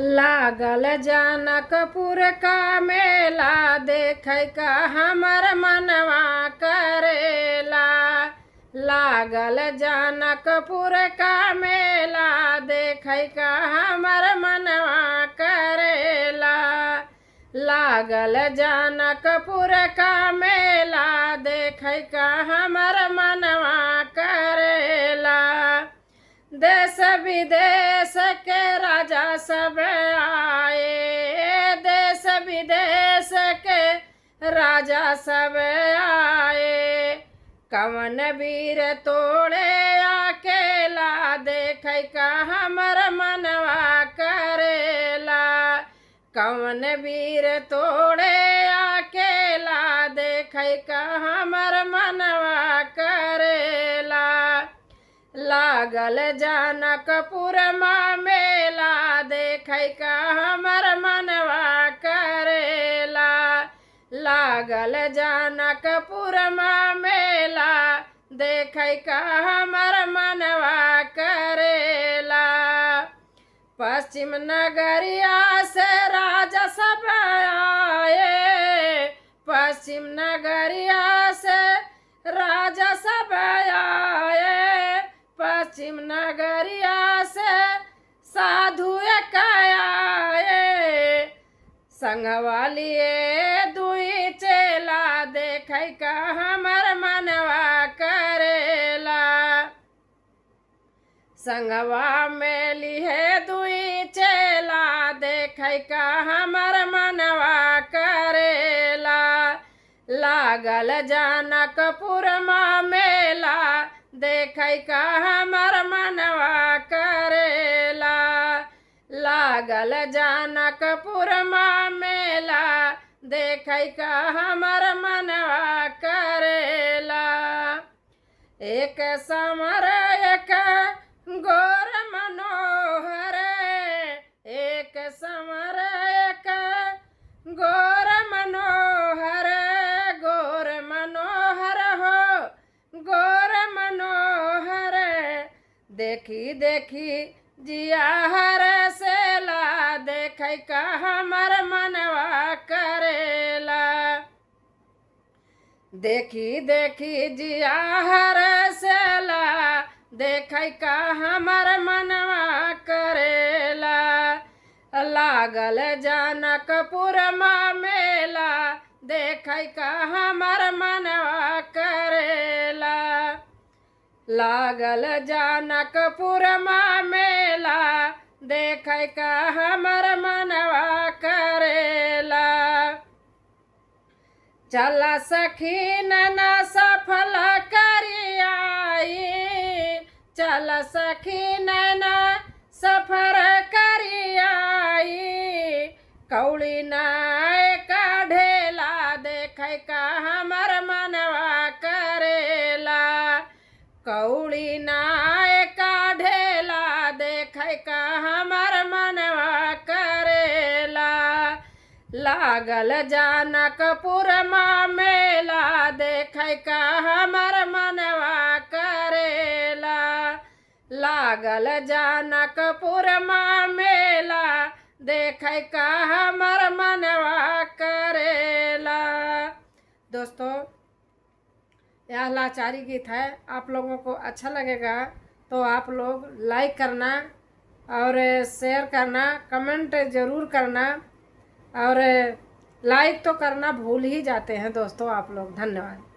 लागल जनकपुर का मेला देखै का हमर मनवा करेला। लागल जनकपुर का मेला देखै का हमर मनवा करेला। लागल जनकपुर का मेला देखै का हमर मनवा करेला। देश विदेश के राजा सब आए, देश विदेश के राजा सब आए। कवन वीर तोड़े अकेला देखै का हमर मनवा करेला। कवन वीर तोड़े अकेला देखै का हमर मनवा करेला। लागल जनकपुर माँ मेला देखै का हमर मनवा करेला। लागल जनकपुर माँ मेला देखै का हमर मनवा करेला। पश्चिम नगरिया से राजा सब आए, पश्चिम नगरिया से राजा सब आए। पश्चिम नगरिया से साधु एक आए, संगवा लिए दुई चेला देखै का हमर मनवा करेला। संगवा में लिए दुई चेला देखै का हमर मनवा करेला। लागल जनकपुर माँ मेला देखै का हमर मनवा करेला। लागल जनकपुर माँ मेला देखै का हमर मनवा करेला। एक समर एक गोर मनोहर, एक समर एक गोर मनोहर। गोर मनोहर हो गोर मनोहर, देखी देखी जिया हर सेला देखै का हमर मनवा करेला। देखी देखी जिया हर सेला देखै का हमर मनवा करेला। लागल जनकपुर माँ मेला देखै का हमर मनवा करेला। लागल जनकपुर माँ मेला देखै का हमर मनवा करेला। चल सखी नैना सफल करी आई, चल सखी नैना सफर करी आई। कौड़ी नाय का ढेला देखै का हमर मनवा करेला। कौड़ी नाय का ढेला देखै का हमर मनवा करेला। लागल जनकपुर माँ मेला देखै का हमर मनवा करेला। लागल जनकपुर माँ मेला देखै का हमर मनवा करेला। दोस्तों, यह लाचारी गीत है। आप लोगों को अच्छा लगेगा तो आप लोग लाइक करना और शेयर करना, कमेंट ज़रूर करना। और लाइक तो करना भूल ही जाते हैं दोस्तों आप लोग। धन्यवाद।